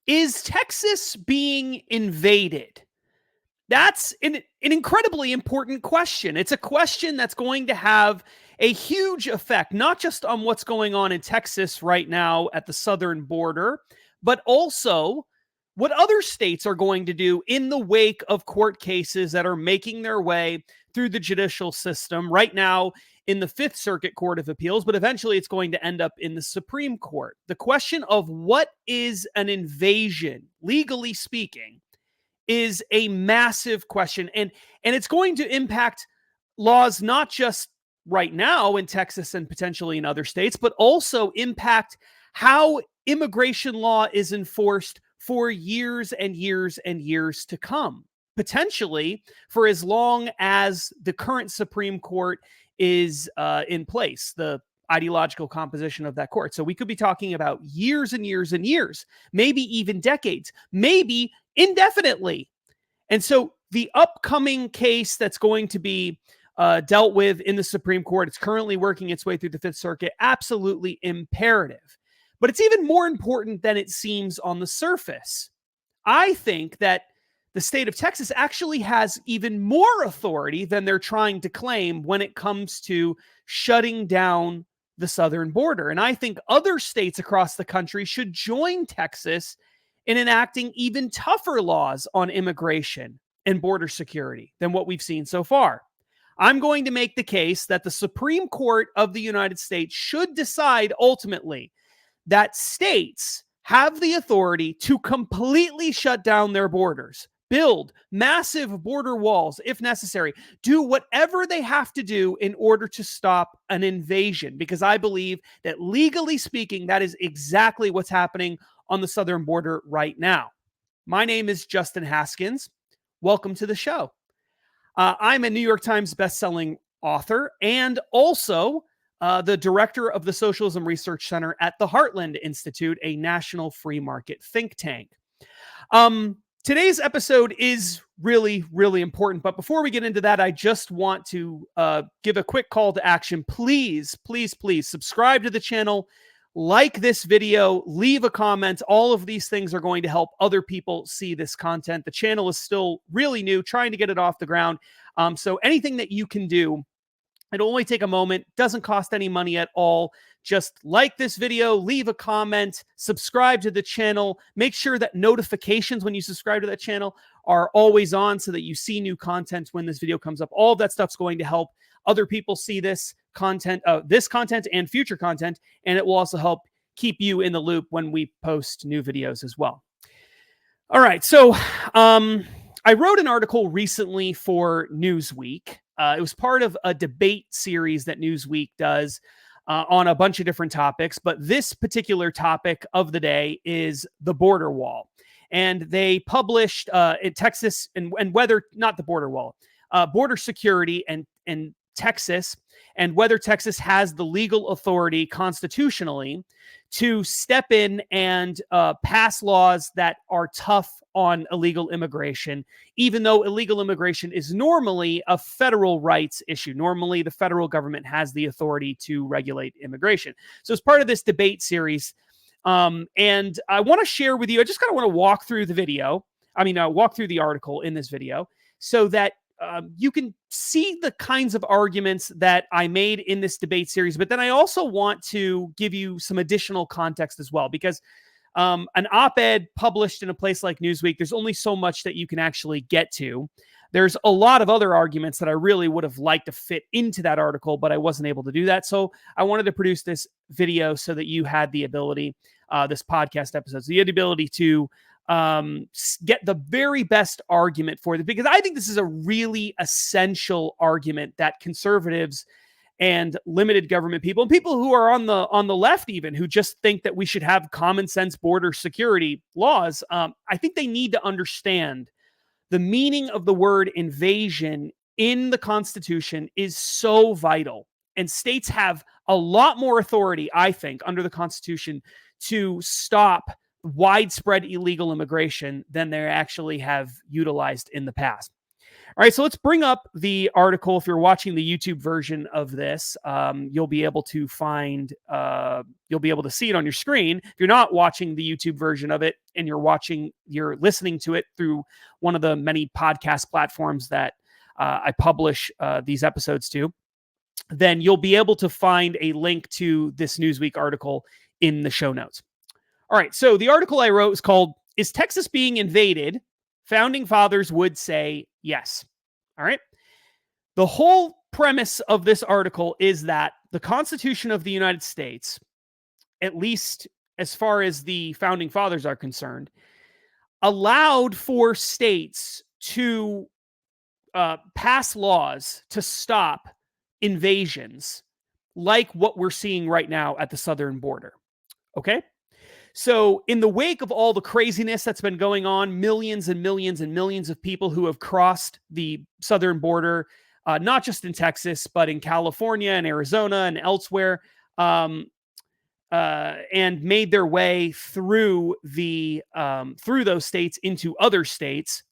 Is Texas being invaded? That's an incredibly important question. It's a question that's going to have a huge effect, not just on what's going on in Texas right now at the southern border, but also what other states are going to do in the wake of court cases that are making their way through the judicial system right now in the Fifth Circuit Court of Appeals, but eventually it's going to end up in the Supreme Court. The question of what is an invasion, legally speaking, is a massive question. And it's going to impact laws not just right now in Texas and potentially in other states, but also impact how immigration law is enforced for years and years and years to come, potentially for as long as the current Supreme Court is in place, the ideological composition of that court. So we could be talking about years and years and years, maybe even decades, maybe indefinitely. And so the upcoming case that's going to be dealt with in the Supreme Court, it's currently working its way through the Fifth Circuit, absolutely imperative. But it's even more important than it seems on the surface. I think that the state of Texas actually has even more authority than they're trying to claim when it comes to shutting down the southern border. And I think other states across the country should join Texas in enacting even tougher laws on immigration and border security than what we've seen so far. I'm going to make the case that the Supreme Court of the United States should decide ultimately that states have the authority to completely shut down their borders, build massive border walls if necessary, do whatever they have to do in order to stop an invasion, because I believe that legally speaking, that is exactly what's happening on the southern border right now. My name is Justin Haskins. Welcome to the show. I'm a New York Times bestselling author and also the director of the Socialism Research Center at the Heartland Institute, a national free market think tank. Today's episode is really, really important. But before we get into that, I just want to give a quick call to action. Please, please, please subscribe to the channel, like this video, leave a comment. All of these things are going to help other people see this content. The channel is still really new, trying to get it off the ground. So anything that you can do, it'll only take a moment, doesn't cost any money at all. Just like this video, leave a comment, subscribe to the channel, make sure that notifications when you subscribe to that channel are always on so that you see new content when this video comes up. All of that stuff's going to help other people see this content and future content, and it will also help keep you in the loop when we post new videos as well. All right, so I wrote an article recently for Newsweek. It was part of a debate series that Newsweek does on a bunch of different topics, but this particular topic of the day is the border wall. And they published in Texas and whether, not the border wall, border security and Texas, and whether Texas has the legal authority constitutionally to step in and pass laws that are tough on illegal immigration, even though illegal immigration is normally a federal rights issue. Normally, the federal government has the authority to regulate immigration. So as part of this debate series, and I want to share with you, I just kind of want to walk through the article in this video so that you can see the kinds of arguments that I made in this debate series, but then I also want to give you some additional context as well, because an op-ed published in a place like Newsweek, there's only so much that you can actually get to. There's a lot of other arguments that I really would have liked to fit into that article, but I wasn't able to do that. So I wanted to produce this video so that you had the ability, this podcast episode, so you had the ability to get the very best argument for it, because I think this is a really essential argument that conservatives and limited government people and people who are on the left, even who just think that we should have common sense border security laws, I think they need to understand the meaning of the word invasion in the Constitution is so vital. And states have a lot more authority, I think, under the Constitution to stop widespread illegal immigration than they actually have utilized in the past. All right, so let's bring up the article. If you're watching the YouTube version of this, you'll be able to you'll be able to see it on your screen. If you're not watching the YouTube version of it and you're listening to it through one of the many podcast platforms that I publish these episodes to, then you'll be able to find a link to this Newsweek article in the show notes. All right, so the article I wrote is called, "Is Texas Being Invaded? Founding Fathers Would Say Yes." All right. The whole premise of this article is that the Constitution of the United States, at least as far as the Founding Fathers are concerned, allowed for states to pass laws to stop invasions like what we're seeing right now at the southern border. Okay? So, in the wake of all the craziness that's been going on, millions and millions and millions of people who have crossed the southern border, not just in Texas, but in California and Arizona and elsewhere, and made their way through those states into other states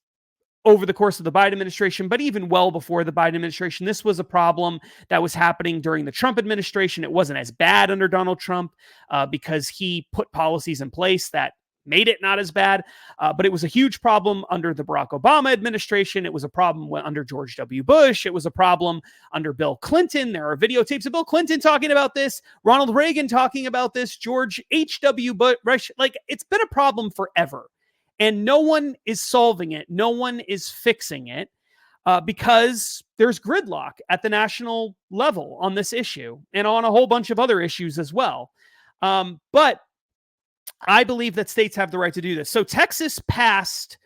over the course of the Biden administration, but even well before the Biden administration. This was a problem that was happening during the Trump administration. It wasn't as bad under Donald Trump because he put policies in place that made it not as bad, but it was a huge problem under the Barack Obama administration. It was a problem under George W. Bush. It was a problem under Bill Clinton. There are videotapes of Bill Clinton talking about this, Ronald Reagan talking about this, George H.W. Bush. Like, it's been a problem forever. And no one is solving it. No one is fixing it because there's gridlock at the national level on this issue and on a whole bunch of other issues as well. But I believe that states have the right to do this. So Texas passed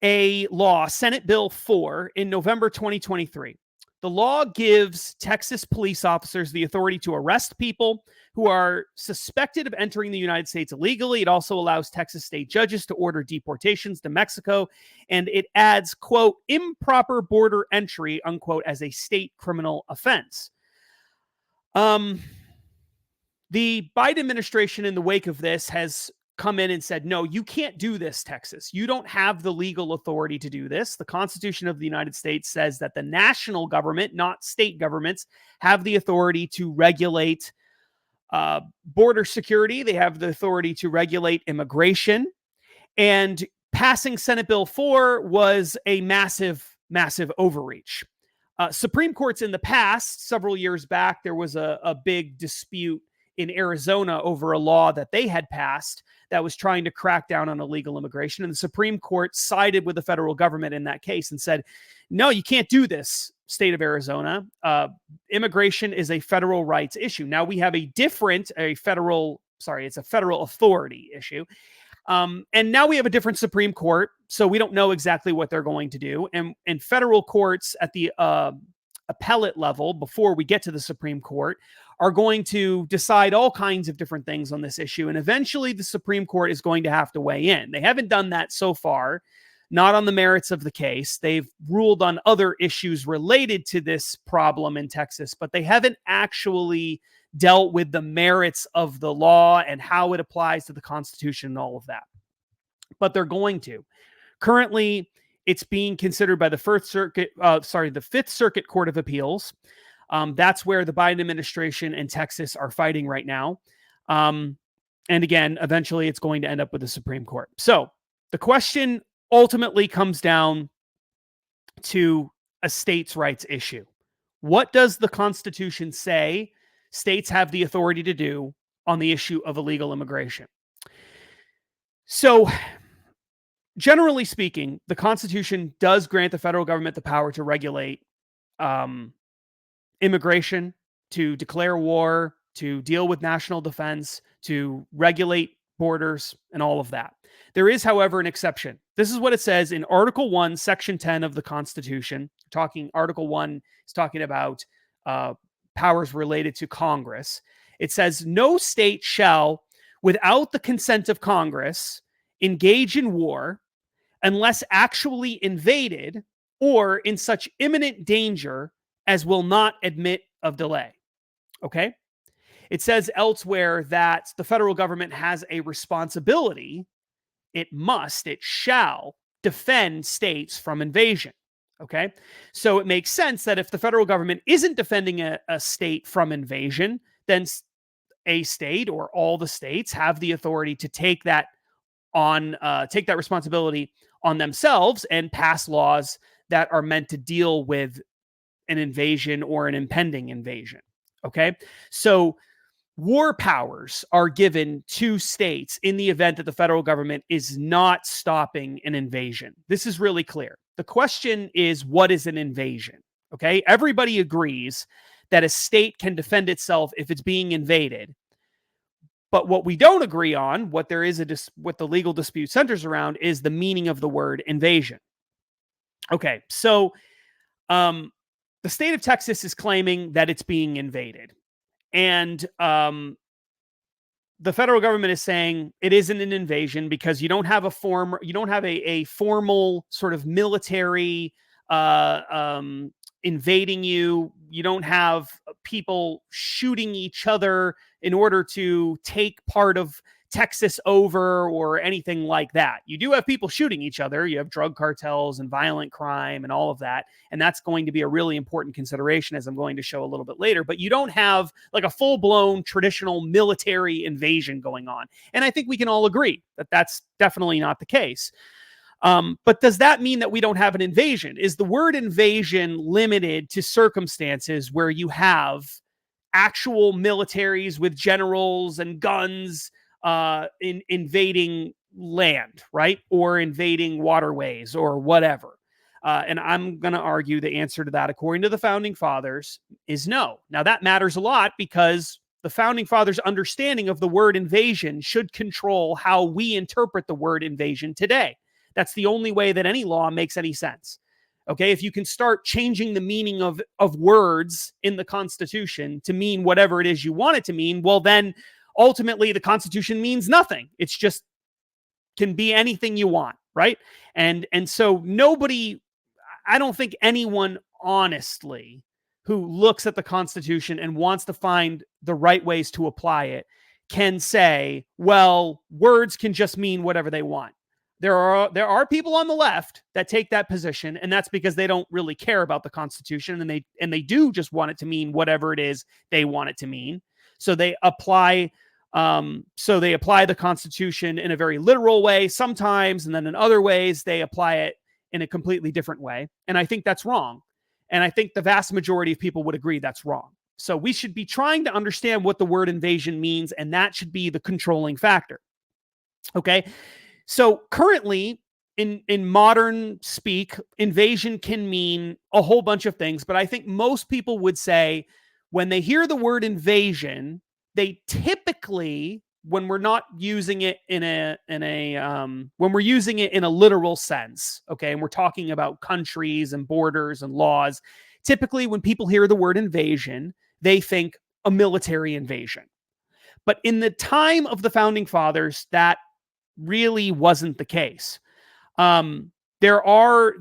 a law, Senate Bill 4, in November 2023. The law gives Texas police officers the authority to arrest people who are suspected of entering the United States illegally. It also allows Texas state judges to order deportations to Mexico, and it adds, quote, improper border entry, unquote, as a state criminal offense. The Biden administration, in the wake of this, has come in and said, no, you can't do this, Texas. You don't have the legal authority to do this. The Constitution of the United States says that the national government, not state governments, have the authority to regulate border security. They have the authority to regulate immigration. And passing Senate Bill 4 was a massive, massive overreach. Supreme Courts in the past, several years back, there was a big dispute in Arizona over a law that they had passed that was trying to crack down on illegal immigration. And the Supreme Court sided with the federal government in that case and said, no, you can't do this, state of Arizona. Immigration is a federal rights issue. Now we have it's a federal authority issue. And now we have a different Supreme Court, so we don't know exactly what they're going to do. And federal courts at the appellate level, before we get to the Supreme Court, are going to decide all kinds of different things on this issue. And eventually the Supreme Court is going to have to weigh in. They haven't done that so far, not on the merits of the case. They've ruled on other issues related to this problem in Texas, but they haven't actually dealt with the merits of the law and how it applies to the Constitution and all of that. But they're going to. Currently, it's being considered by the Fifth Circuit Court of Appeals. That's where the Biden administration and Texas are fighting right now. And again, eventually it's going to end up with the Supreme Court. So the question ultimately comes down to a states' rights issue. What does the Constitution say states have the authority to do on the issue of illegal immigration? So, generally speaking, the Constitution does grant the federal government the power to regulate immigration, to declare war, to deal with national defense, to regulate borders, and all of that. There is, however, an exception. This is what it says in Article 1, Section 10 of the Constitution. Article 1 is talking about powers related to Congress. It says, no state shall, without the consent of Congress, engage in war unless actually invaded or in such imminent danger as will not admit of delay. Okay? It says elsewhere that the federal government has a responsibility. It shall defend states from invasion. Okay. So it makes sense that if the federal government isn't defending a state from invasion, then a state or all the states have the authority to take that responsibility on themselves and pass laws that are meant to deal with an invasion or an impending invasion. Okay. So war powers are given to states in the event that the federal government is not stopping an invasion. This is really clear. The question is, what is an invasion? Okay. Everybody agrees that a state can defend itself if it's being invaded. But what we don't agree on, what the legal dispute centers around, is the meaning of the word invasion. Okay. So the state of Texas is claiming that it's being invaded. And the federal government is saying it isn't an invasion because you don't have a formal sort of military invading you. You don't have people shooting each other in order to take part of Texas over or anything like that. You do have people shooting each other. You have drug cartels and violent crime and all of that. And that's going to be a really important consideration, as I'm going to show a little bit later. But you don't have like a full-blown traditional military invasion going on. And I think we can all agree that that's definitely not the case. But does that mean that we don't have an invasion? Is the word invasion limited to circumstances where you have actual militaries with generals and guns invading land, right? Or invading waterways or whatever. And I'm going to argue the answer to that, according to the founding fathers, is no. Now, that matters a lot because the founding fathers' understanding of the word invasion should control how we interpret the word invasion today. That's the only way that any law makes any sense. Okay, if you can start changing the meaning of words in the Constitution to mean whatever it is you want it to mean, well, then ultimately the Constitution means nothing. It's just can be anything you want, right? And so I don't think anyone honestly who looks at the Constitution and wants to find the right ways to apply it can say, well, words can just mean whatever they want. There are people on the left that take that position, and that's because they don't really care about the Constitution, and they do just want it to mean whatever it is they want it to mean. So they apply the Constitution in a very literal way sometimes, and then in other ways they apply it in a completely different way. And I think that's wrong. And I think the vast majority of people would agree that's wrong. So we should be trying to understand what the word invasion means, and that should be the controlling factor. Okay. So currently, in modern speak, invasion can mean a whole bunch of things, but I think most people would say when they hear the word invasion, they typically, when we're not using it when we're using it in a literal sense, okay, and we're talking about countries and borders and laws, typically when people hear the word invasion, they think a military invasion. But in the time of the founding fathers, that really wasn't the case. There are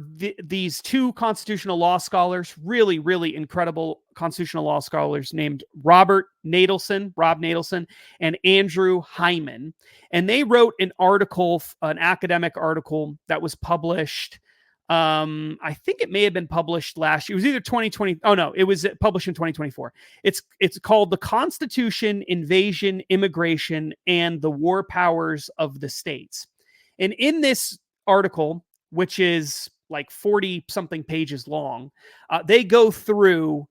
these two constitutional law scholars, really, really incredible constitutional law scholars named Rob Natelson, and Andrew Hyman. And they wrote an academic article that was published. I think it may have been published last year. It was either 2020. Oh no, it was published in 2024. It's called The Constitution, Invasion, Immigration, and the War Powers of the States. And in this article, which is like 40 something pages long, they go through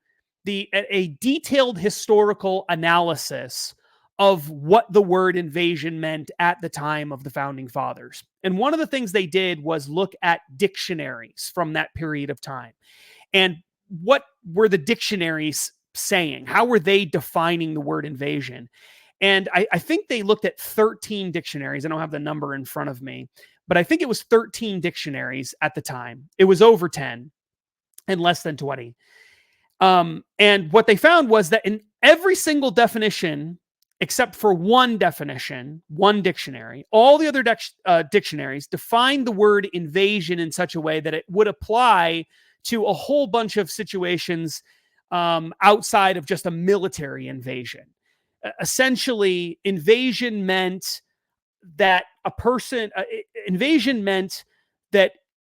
a detailed historical analysis of what the word invasion meant at the time of the founding fathers. And one of the things they did was look at dictionaries from that period of time. And what were the dictionaries saying? How were they defining the word invasion? And I think they looked at 13 dictionaries. I don't have the number in front of me, but I think it was 13 dictionaries at the time. It was over 10 and less than 20. And what they found was that in every single definition, except for one dictionary, all the other dictionaries define the word invasion in such a way that it would apply to a whole bunch of situations outside of just a military invasion. Essentially, invasion meant that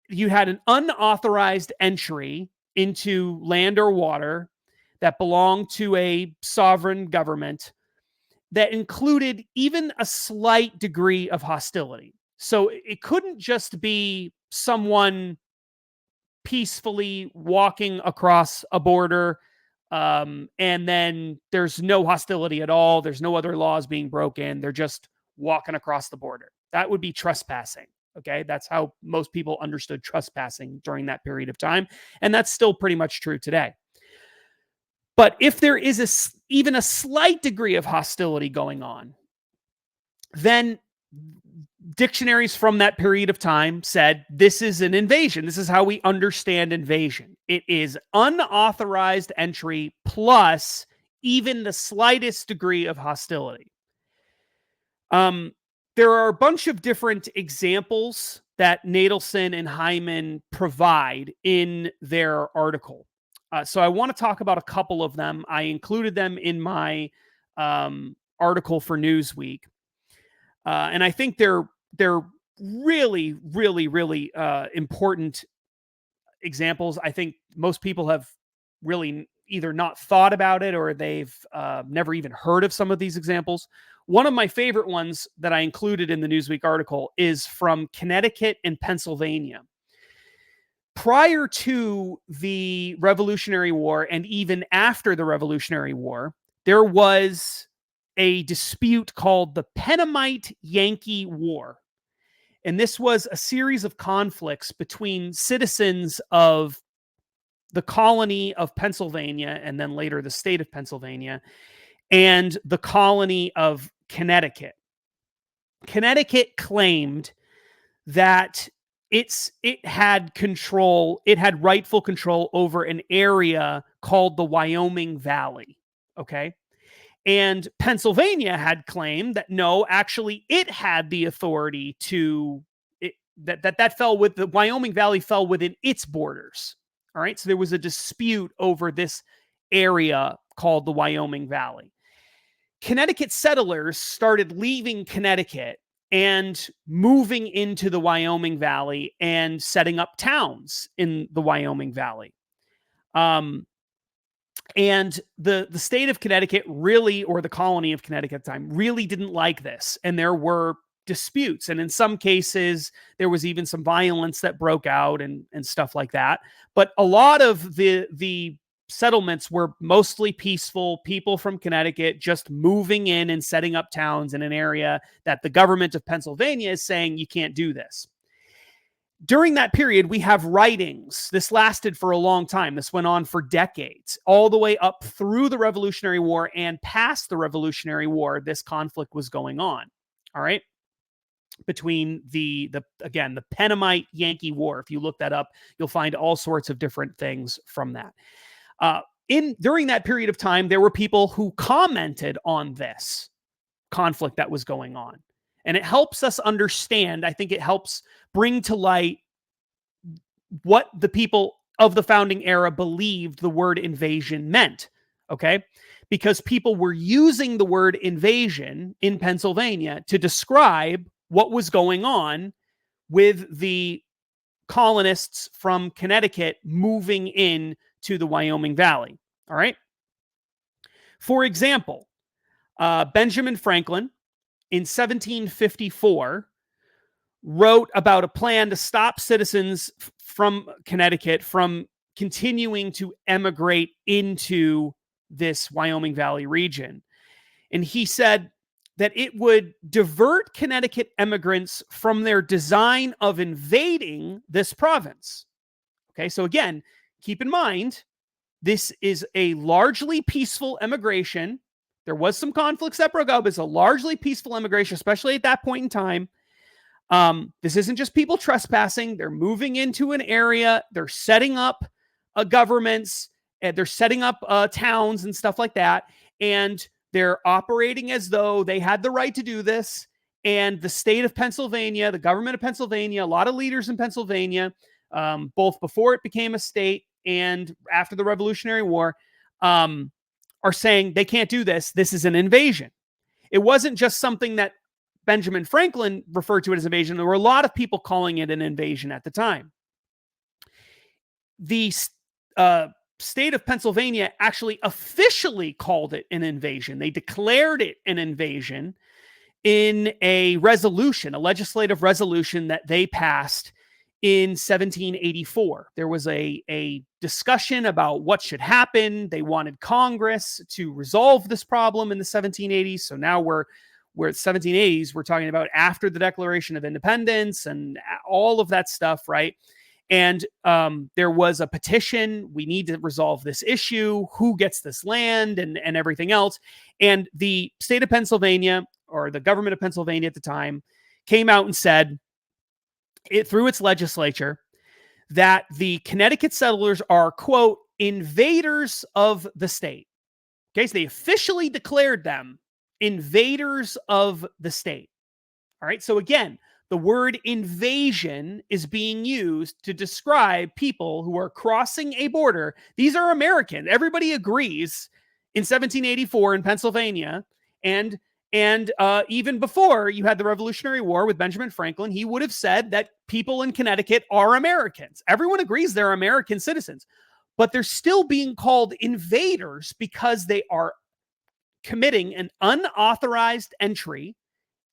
you had an unauthorized entry into land or water that belonged to a sovereign government that included even a slight degree of hostility. So it couldn't just be someone peacefully walking across a border, and then there's no hostility at all. There's no other laws being broken. They're just walking across the border. That would be trespassing. Okay. That's how most people understood trespassing during that period of time. And that's still pretty much true today. But if there is even a slight degree of hostility going on, then dictionaries from that period of time said this is an invasion. This is how we understand invasion. It is unauthorized entry plus even the slightest degree of hostility. There are a bunch of different examples that Nadelson and Hyman provide in their article. So I want to talk about a couple of them. I included them in my article for Newsweek. And I think they're really, really, really important examples. I think most people have really either not thought about it or they've never even heard of some of these examples. One of my favorite ones that I included in the Newsweek article is from Connecticut and Pennsylvania. Prior to the Revolutionary War and even after the Revolutionary War, there was a dispute called the Pennamite Yankee War. And this was a series of conflicts between citizens of the colony of Pennsylvania and then later the state of Pennsylvania and the colony of Connecticut. Connecticut claimed that it had rightful control over an area called the Wyoming Valley. Okay. And Pennsylvania had claimed that no, actually it had the authority to that fell with the Wyoming Valley fell within its borders. All right. So there was a dispute over this area called the Wyoming Valley. Connecticut settlers started leaving Connecticut and moving into the Wyoming Valley and setting up towns in the Wyoming Valley. And the state of Connecticut really, or the colony of Connecticut at the time, really didn't like this. And there were disputes. And in some cases, there was even some violence that broke out and stuff like that. But a lot of the settlements were mostly peaceful, people from Connecticut just moving in and setting up towns in an area that the government of Pennsylvania is saying you can't do this. During that period, we have writings. This lasted for a long time. This went on for decades, all the way up through the Revolutionary War and past the Revolutionary War. This conflict was going on. All right. Between the Pennamite Yankee War. If you look that up, you'll find all sorts of different things from that. During that period of time, there were people who commented on this conflict that was going on. And it helps us understand, I think it helps bring to light what the people of the founding era believed the word invasion meant. Okay? Because people were using the word invasion in Pennsylvania to describe what was going on with the colonists from Connecticut moving in to the Wyoming Valley. All right. For example, Benjamin Franklin in 1754 wrote about a plan to stop citizens from Connecticut from continuing to emigrate into this Wyoming Valley region. And he said that it would divert Connecticut immigrants from their design of invading this province. Okay, so again, keep in mind, this is a largely peaceful immigration. There was some conflicts that broke out, but it's a largely peaceful immigration, especially at that point in time. This isn't just people trespassing. They're moving into an area. They're setting up governments. And they're setting up towns and stuff like that. And they're operating as though they had the right to do this. And the state of Pennsylvania, the government of Pennsylvania, a lot of leaders in Pennsylvania, both before it became a state and after the Revolutionary War, are saying they can't do this. This is an invasion. It wasn't just something that Benjamin Franklin referred to it as invasion. There were a lot of people calling it an invasion at the time. the uh, state of Pennsylvania actually officially called it an invasion. They declared it an invasion in a resolution, a legislative resolution that they passed in 1784. There was a discussion about what should happen. They wanted Congress to resolve this problem in the 1780s. So now we're at 1780s. We're talking about after the Declaration of Independence and all of that stuff, right? And there was a petition. We need to resolve this issue. Who gets this land and everything else? And the state of Pennsylvania, or the government of Pennsylvania at the time, came out and said, through its legislature, that the Connecticut settlers are, quote, invaders of the state. Okay, so they officially declared them invaders of the state. All right, so again, the word invasion is being used to describe people who are crossing a border. These are American. Everybody agrees in 1784 in Pennsylvania, and even before you had the Revolutionary War with Benjamin Franklin, he would have said that people in Connecticut are Americans. Everyone agrees they're American citizens, but they're still being called invaders because they are committing an unauthorized entry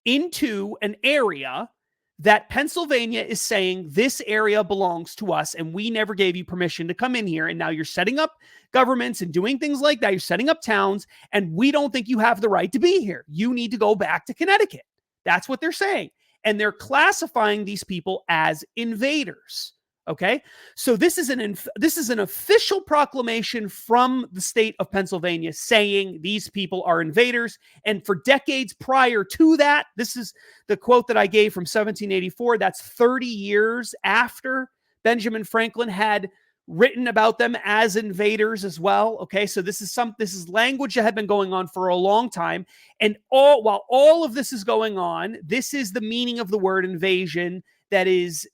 into an area that Pennsylvania is saying this area belongs to us and we never gave you permission to come in here. And now you're setting up governments and doing things like that. You're setting up towns and we don't think you have the right to be here. You need to go back to Connecticut. That's what they're saying. And they're classifying these people as invaders. Okay, so this is an official proclamation from the state of Pennsylvania saying these people are invaders. And for decades prior to that, this is the quote that I gave from 1784. That's 30 years after Benjamin Franklin had written about them as invaders as well. Okay, so this is language that had been going on for a long time. And while all of this is going on, this is the meaning of the word invasion that is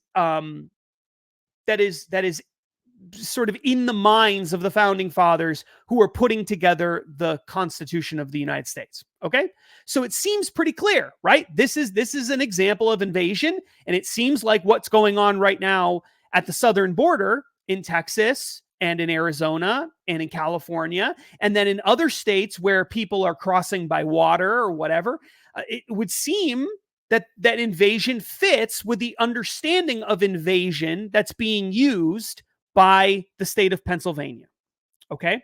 sort of in the minds of the founding fathers who are putting together the Constitution of the United States. Okay, so it seems pretty clear, right? This is an example of invasion, and it seems like what's going on right now at the southern border in Texas and in Arizona and in California, and then in other states where people are crossing by water or whatever. It would seem that invasion fits with the understanding of invasion that's being used by the state of Pennsylvania. Okay.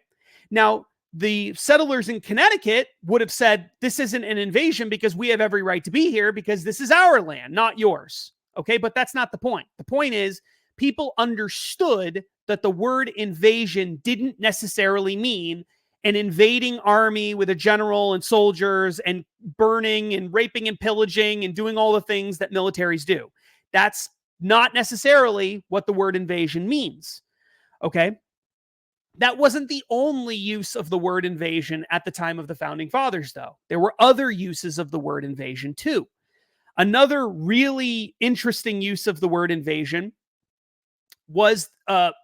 Now, the settlers in Connecticut would have said, this isn't an invasion because we have every right to be here because this is our land, not yours. Okay. But that's not the point. The point is people understood that the word invasion didn't necessarily mean an invading army with a general and soldiers and burning and raping and pillaging and doing all the things that militaries do. That's not necessarily what the word invasion means. Okay. That wasn't the only use of the word invasion at the time of the founding fathers, though. There were other uses of the word invasion too. Another really interesting use of the word invasion was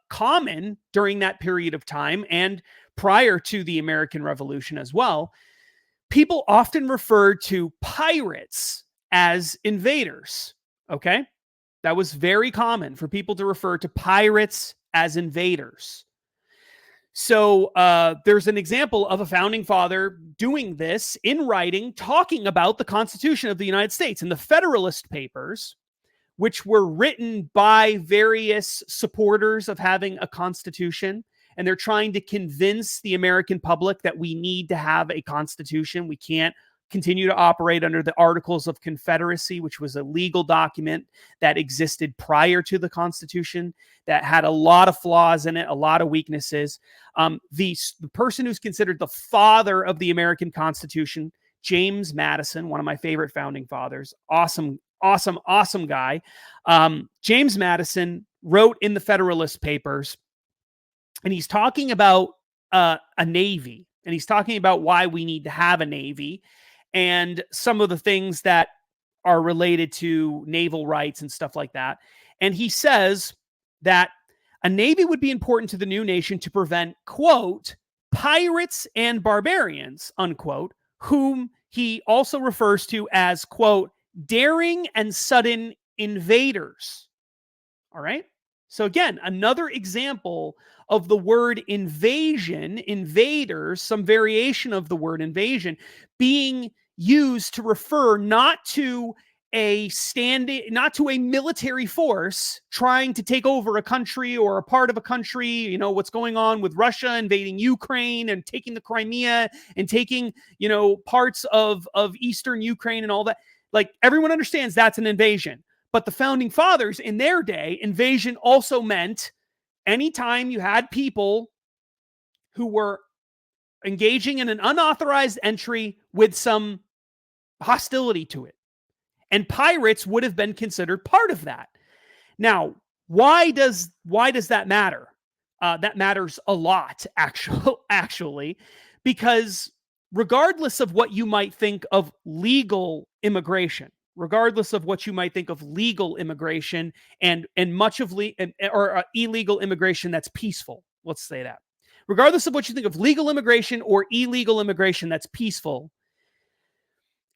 common during that period of time and prior to the American Revolution as well. People often referred to pirates as invaders. Okay. That was very common for people to refer to pirates as invaders. So there's an example of a founding father doing this in writing, talking about the Constitution of the United States in the Federalist Papers, which were written by various supporters of having a constitution. And they're trying to convince the American public that we need to have a constitution. We can't continue to operate under the Articles of Confederacy, which was a legal document that existed prior to the Constitution that had a lot of flaws in it, a lot of weaknesses. The person who's considered the father of the American Constitution, James Madison, one of my favorite founding fathers, awesome guy. James Madison wrote in the Federalist Papers, and he's talking about a navy, and he's talking about why we need to have a navy and some of the things that are related to naval rights and stuff like that. And he says that a navy would be important to the new nation to prevent, quote, pirates and barbarians, unquote, whom he also refers to as, quote, daring and sudden invaders. All right. So again, another example of the word invasion, invaders, some variation of the word invasion being used to refer not to not to a military force trying to take over a country or a part of a country, you know, what's going on with Russia invading Ukraine and taking the Crimea and taking, you know, parts of Eastern Ukraine and all that. Like, everyone understands that's an invasion. But the founding fathers in their day, invasion also meant anytime you had people who were engaging in an unauthorized entry with some hostility to it. And pirates would have been considered part of that. Now, why does that matter? That matters a lot, actually, because regardless of what you might think of legal immigration, and much of illegal immigration that's peaceful, let's say that. Regardless of what you think of legal immigration or illegal immigration that's peaceful,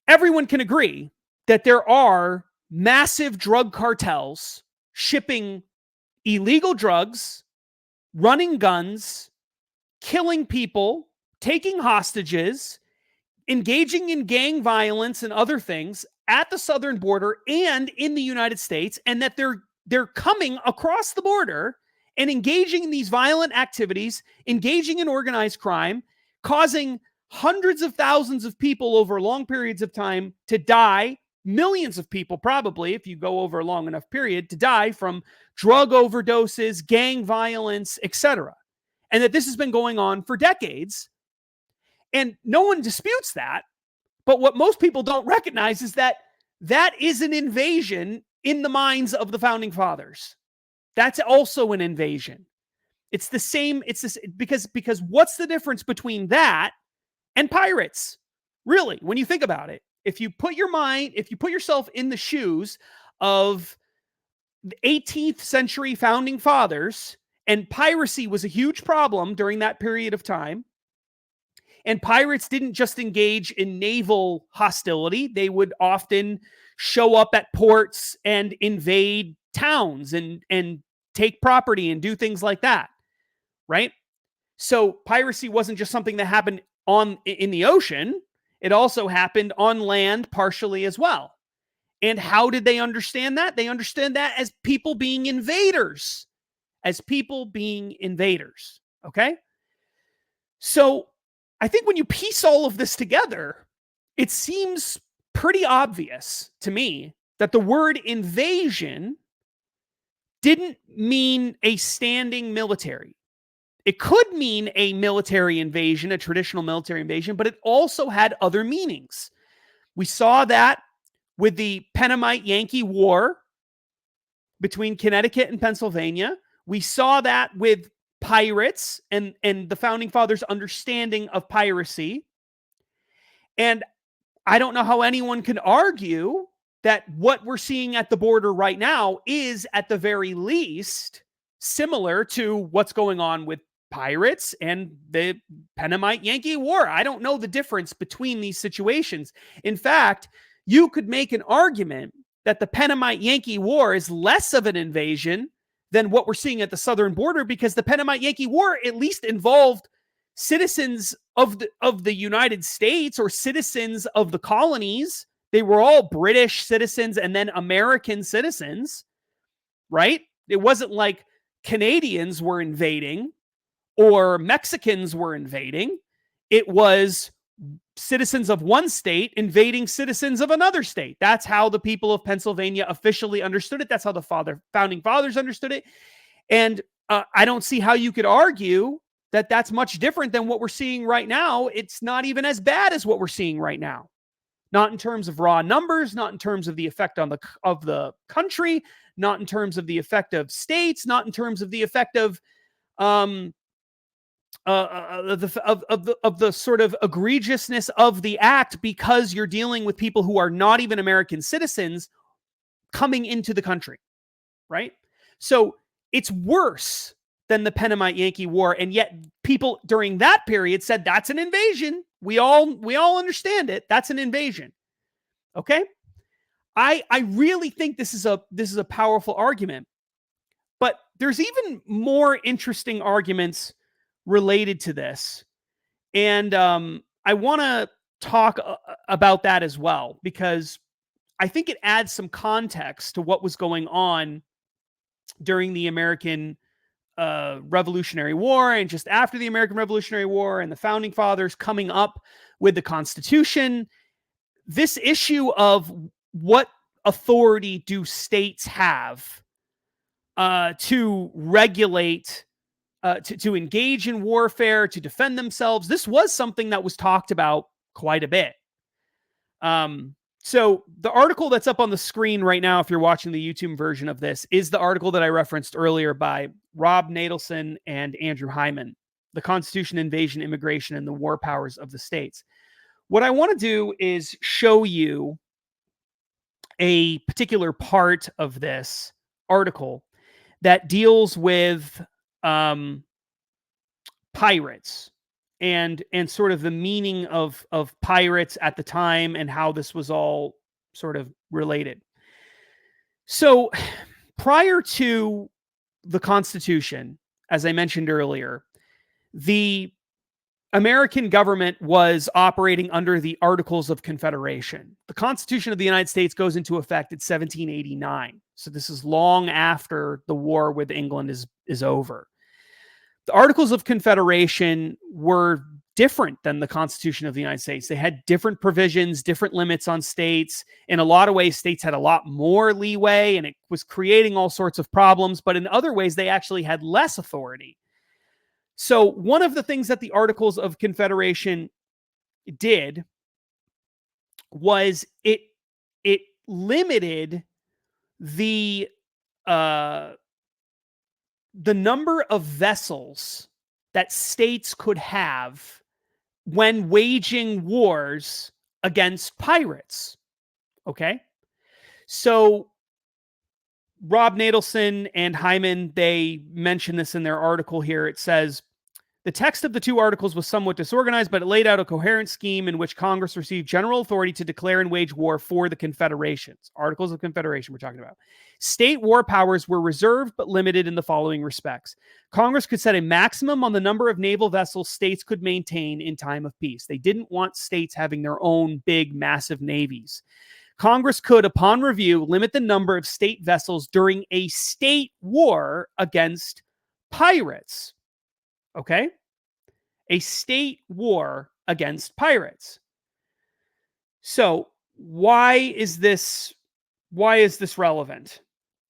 everyone can agree that there are massive drug cartels shipping illegal drugs, running guns, killing people, taking hostages, engaging in gang violence and other things at the southern border and in the United States, and that they're coming across the border and engaging in these violent activities, engaging in organized crime, causing hundreds of thousands of people over long periods of time to die, millions of people probably, if you go over a long enough period, to die from drug overdoses, gang violence, etc. And that this has been going on for decades. And no one disputes that. But what most people don't recognize is that that is an invasion in the minds of the founding fathers. That's also an invasion. It's the same. It's this because what's the difference between that and pirates? Really, when you think about it, if you put yourself in the shoes of the 18th century founding fathers, and piracy was a huge problem during that period of time. And pirates didn't just engage in naval hostility. They would often show up at ports and invade towns and take property and do things like that, right? So piracy wasn't just something that happened in the ocean. It also happened on land partially as well. And how did they understand that? They understand that as people being invaders. Okay? So I think when you piece all of this together, it seems pretty obvious to me that the word invasion didn't mean a standing military. It could mean a military invasion, a traditional military invasion, but it also had other meanings. We saw that with the Pennamite Yankee War between Connecticut and Pennsylvania. We saw that with pirates and the founding fathers' understanding of piracy. And I don't know how anyone can argue that what we're seeing at the border right now is at the very least similar to what's going on with pirates and the Pennamite Yankee War. I don't know the difference between these situations. In fact, you could make an argument that the Pennamite Yankee War is less of an invasion than what we're seeing at the southern border, because the Pennamite Yankee War at least involved citizens of the United States or citizens of the colonies. They were all British citizens and then American citizens, right? It wasn't like Canadians were invading or Mexicans were invading. It was citizens of one state invading citizens of another state. That's how the people of Pennsylvania officially understood it. That's how the founding fathers understood it. And I don't see how you could argue that that's much different than what we're seeing right now. It's not even as bad as what we're seeing right now. Not in terms of raw numbers, not in terms of the effect of the country, not in terms of the effect of states, not in terms of the effect of the sort of egregiousness of the act, because you're dealing with people who are not even American citizens coming into the country, right? So it's worse than the Pennamite Yankee War, and yet people during that period said that's an invasion. We all understand it. That's an invasion. Okay? I really think this is a powerful argument. But there's even more interesting arguments related to this. And I want to talk about that as well, because I think it adds some context to what was going on during the American Revolutionary War and just after the American Revolutionary War and the founding fathers coming up with the Constitution. This issue of what authority do states have to regulate, to engage in warfare, to defend themselves. This was something that was talked about quite a bit. So the article that's up on the screen right now, if you're watching the YouTube version of this, is the article that I referenced earlier by Rob Nadelson and Andrew Hyman, The Constitution, Invasion, Immigration, and the War Powers of the States. What I want to do is show you a particular part of this article that deals with pirates and sort of the meaning of pirates at the time and how this was all sort of related. So prior to the Constitution, as I mentioned earlier, the American government was operating under the Articles of Confederation. The Constitution of the United States goes into effect in 1789. So this is long after the war with England is over. The Articles of Confederation were different than the Constitution of the United States. They had different provisions, different limits on states. In a lot of ways, states had a lot more leeway, and it was creating all sorts of problems. But in other ways, they actually had less authority. So one of the things that the Articles of Confederation did was it limited the number of vessels that states could have when waging wars against pirates. Okay? So Rob Nadelson and Hyman, they mention this in their article here. It says, the text of the two articles was somewhat disorganized, but it laid out a coherent scheme in which Congress received general authority to declare and wage war for the confederations. Articles of Confederation we're talking about. State war powers were reserved but limited in the following respects. Congress could set a maximum on the number of naval vessels states could maintain in time of peace. They didn't want states having their own big, massive navies. Congress could, upon review, limit the number of state vessels during a state war against pirates. Okay? A state war against pirates. So, why is this relevant?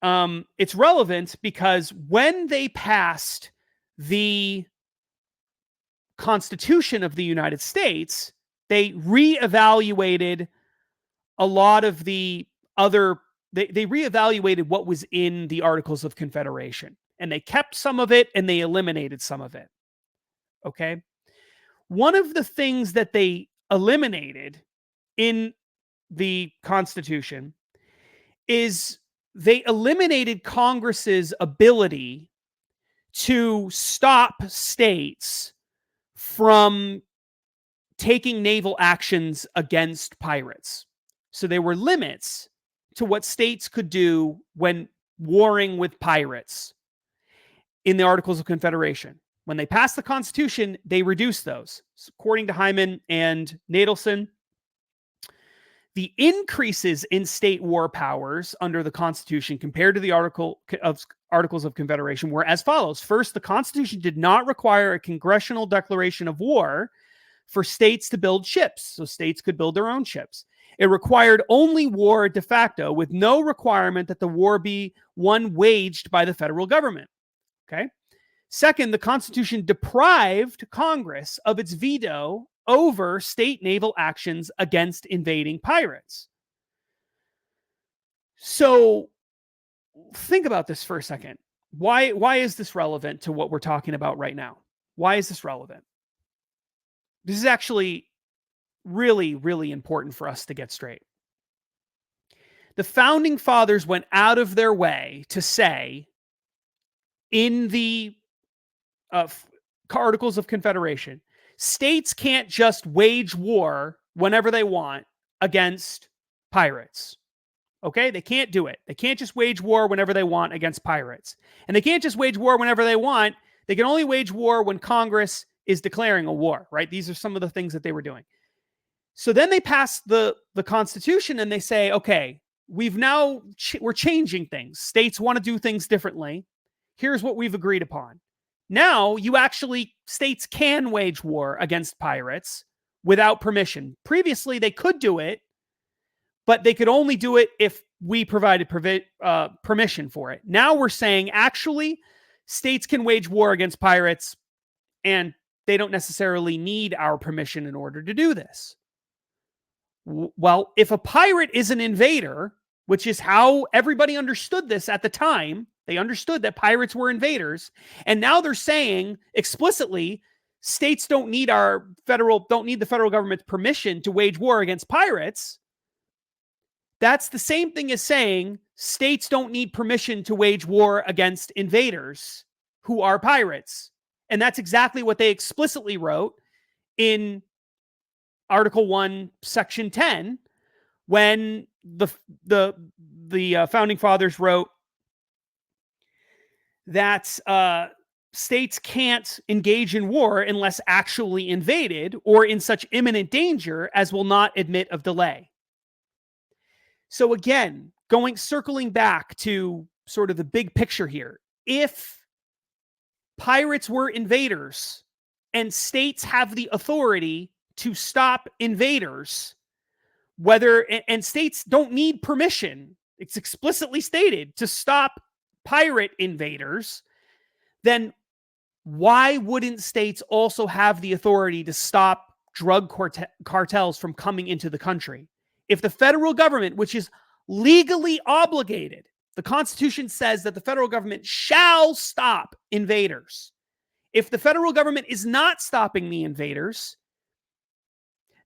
It's relevant because when they passed the Constitution of the United States, they reevaluated a lot of the other, they reevaluated what was in the Articles of Confederation, and they kept some of it and they eliminated some of it. Okay. One of the things that they eliminated in the Constitution is they eliminated Congress's ability to stop states from taking naval actions against pirates. So there were limits to what states could do when warring with pirates in the Articles of Confederation. When they passed the Constitution, they reduced those. So according to Hyman and Nadelson, the increases in state war powers under the Constitution compared to the Articles of Confederation were as follows. First, the Constitution did not require a congressional declaration of war for states to build ships, so states could build their own ships. It required only war de facto, with no requirement that the war be one waged by the federal government. Okay. Second, the Constitution deprived Congress of its veto over state naval actions against invading pirates. So think about this for a second. Why is this relevant to what we're talking about right now? Why is this relevant? This is actually really, really important for us to get straight. The founding fathers went out of their way to say in the Articles of Confederation, states can't just wage war whenever they want against pirates. Okay, they can't do it. They can't just wage war whenever they want against pirates. And they can't just wage war whenever they want. They can only wage war when Congress is declaring a war, right? These are some of the things that they were doing. So then they pass the Constitution and they say, okay, we're changing things. States want to do things differently. Here's what we've agreed upon. Now states can wage war against pirates without permission. Previously, they could do it, but they could only do it if we provided permission for it. Now we're saying, actually, states can wage war against pirates, and they don't necessarily need our permission in order to do this. Well, if a pirate is an invader, which is how everybody understood this at the time, they understood that pirates were invaders, and now they're saying explicitly, states don't need the federal government's permission to wage war against pirates. That's the same thing as saying states don't need permission to wage war against invaders who are pirates. And that's exactly what they explicitly wrote in Article 1, Section 10, when the founding fathers wrote that states can't engage in war unless actually invaded or in such imminent danger as will not admit of delay. So again, circling back to sort of the big picture here, if pirates were invaders and states have the authority to stop invaders, and states don't need permission, it's explicitly stated, to stop pirate invaders, then why wouldn't states also have the authority to stop drug cartels from coming into the country? If the federal government, which is legally obligated, the Constitution says that the federal government shall stop invaders. If the federal government is not stopping the invaders,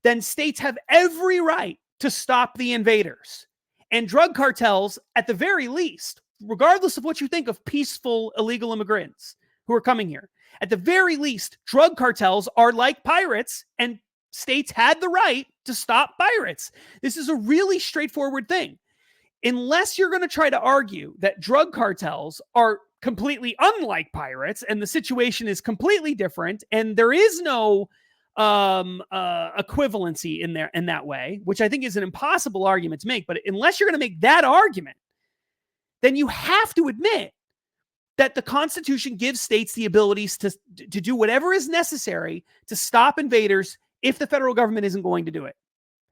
then states have every right to stop the invaders. And drug cartels, at the very least, regardless of what you think of peaceful illegal immigrants who are coming here, at the very least, drug cartels are like pirates, and states had the right to stop pirates. This is a really straightforward thing. Unless you're going to try to argue that drug cartels are completely unlike pirates and the situation is completely different and there is no equivalency in that way, which I think is an impossible argument to make. But unless you're going to make that argument, then you have to admit that the Constitution gives states the abilities to do whatever is necessary to stop invaders if the federal government isn't going to do it.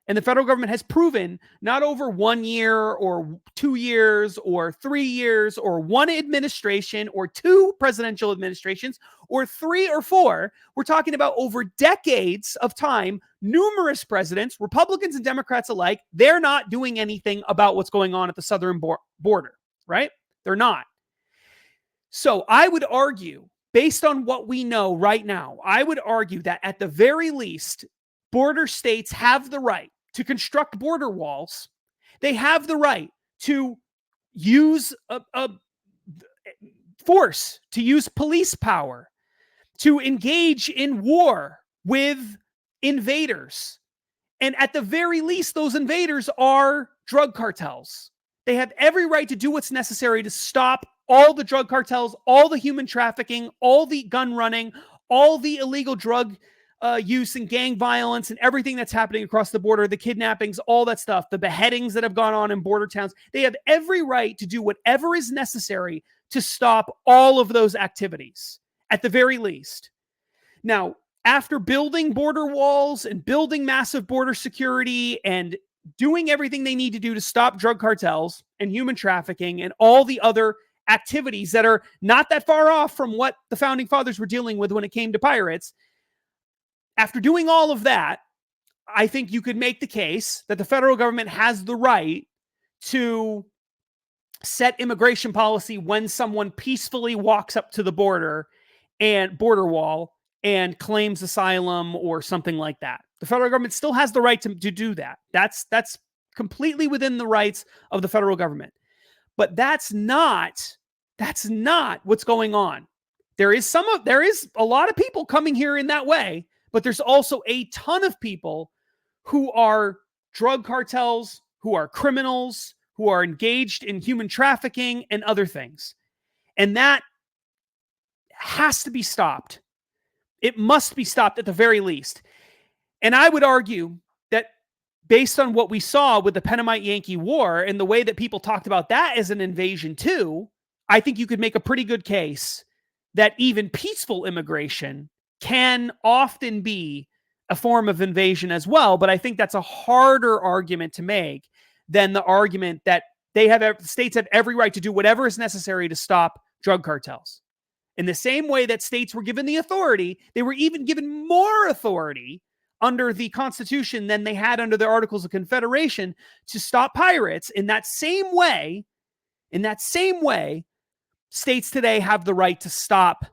And the federal government has proven, not over 1 year or 2 years or 3 years or one administration or two presidential administrations or 3 or 4. We're talking about over decades of time, numerous presidents, Republicans and Democrats alike, they're not doing anything about what's going on at the southern border, right? They're not. So I would argue, based on what we know right now, I would argue that at the very least, border states have the right to construct border walls. They have the right to use force, to use police power, to engage in war with invaders. And at the very least, those invaders are drug cartels. They have every right to do what's necessary to stop all the drug cartels, all the human trafficking, all the gun running, all the illegal drug use and gang violence and everything that's happening across the border, the kidnappings, all that stuff, the beheadings that have gone on in border towns. They have every right to do whatever is necessary to stop all of those activities, at the very least. Now, after building border walls and building massive border security and doing everything they need to do to stop drug cartels and human trafficking and all the other activities that are not that far off from what the founding fathers were dealing with when it came to pirates, after doing all of that, I think you could make the case that the federal government has the right to set immigration policy when someone peacefully walks up to the border wall and claims asylum or something like that. The federal government still has the right to do that. That's completely within the rights of the federal government. But that's not what's going on. There is a lot of people coming here in that way, but there's also a ton of people who are drug cartels, who are criminals, who are engaged in human trafficking and other things. And that has to be stopped. It must be stopped at the very least. And I would argue that based on what we saw with the Pennamite Yankee War and the way that people talked about that as an invasion too, I think you could make a pretty good case that even peaceful immigration can often be a form of invasion as well. But I think that's a harder argument to make than the argument that states have every right to do whatever is necessary to stop drug cartels. In the same way that states were given the authority, they were even given more authority under the Constitution than they had under the Articles of Confederation to stop pirates. In that same way, states today have the right to stop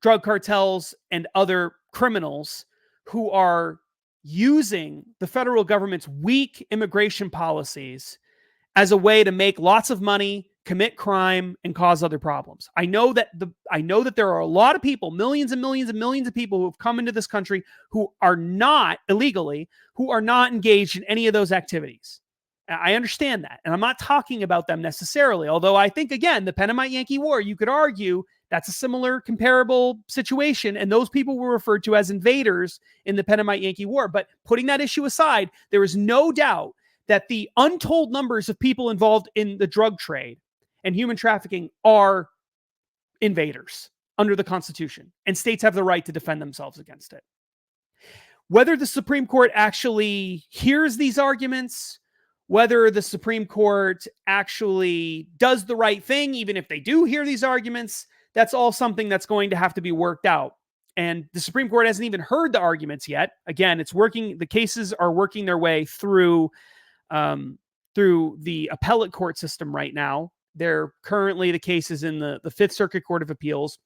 drug cartels and other criminals who are using the federal government's weak immigration policies as a way to make lots of money, commit crime, and cause other problems. I know that there are a lot of people, millions and millions and millions of people who have come into this country who are not illegally, who are not engaged in any of those activities. I understand that. And I'm not talking about them necessarily. Although I think, again, the Pennamite Yankee War, you could argue that's a similar comparable situation. And those people were referred to as invaders in the Pennamite Yankee War. But putting that issue aside, there is no doubt that the untold numbers of people involved in the drug trade and human trafficking are invaders under the Constitution. And states have the right to defend themselves against it. Whether the Supreme Court actually hears these arguments, whether the Supreme Court actually does the right thing, even if they do hear these arguments, that's all something that's going to have to be worked out. And the Supreme Court hasn't even heard the arguments yet. Again, it's working. The cases are working their way through the appellate court system right now. They're currently the cases in the Fifth Circuit Court of Appeals,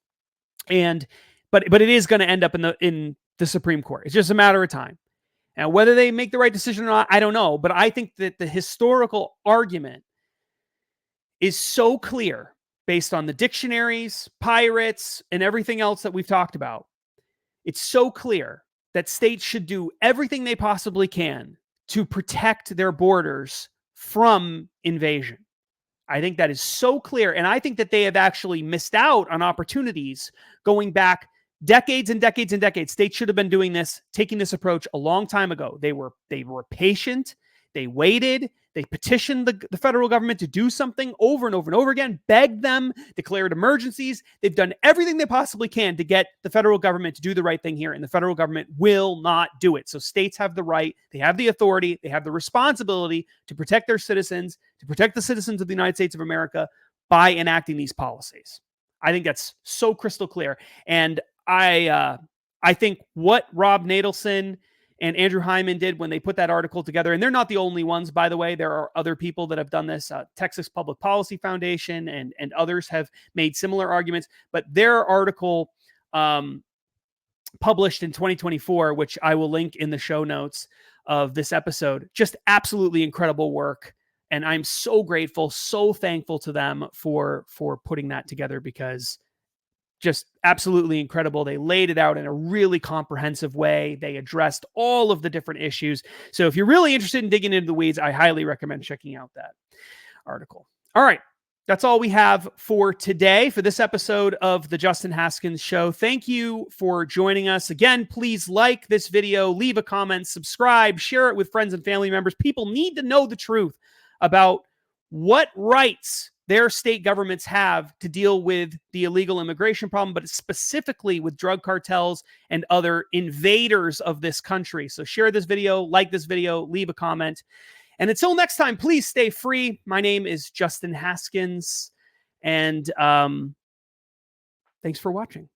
but it is going to end up in the Supreme Court. It's just a matter of time. Now, whether they make the right decision or not, I don't know. But I think that the historical argument is so clear based on the dictionaries, pirates, and everything else that we've talked about. It's so clear that states should do everything they possibly can to protect their borders from invasion. I think that is so clear. And I think that they have actually missed out on opportunities going back decades and decades and decades. States should have been doing this, taking this approach a long time ago. They were patient. They waited. They petitioned the federal government to do something over and over and over again, begged them, declared emergencies. They've done everything they possibly can to get the federal government to do the right thing here, and the federal government will not do it. So states have the right, they have the authority, they have the responsibility to protect their citizens, to protect the citizens of the United States of America by enacting these policies. I think that's so crystal clear. And I think what Rob Nadelson and Andrew Hyman did when they put that article together, and they're not the only ones, by the way. There are other people that have done this. Texas Public Policy Foundation and others have made similar arguments. But their article published in 2024, which I will link in the show notes of this episode, just absolutely incredible work. And I'm so grateful, so thankful to them for putting that together, because just absolutely incredible. They laid it out in a really comprehensive way. They addressed all of the different issues. So if you're really interested in digging into the weeds, I highly recommend checking out that article. All right. That's all we have for today, for this episode of the Justin Haskins Show. Thank you for joining us. Again, please like this video, leave a comment, subscribe, share it with friends and family members. People need to know the truth about what rights their state governments have to deal with the illegal immigration problem, but specifically with drug cartels and other invaders of this country. So share this video, like this video, leave a comment. And until next time, please stay free. My name is Justin Haskins, and thanks for watching.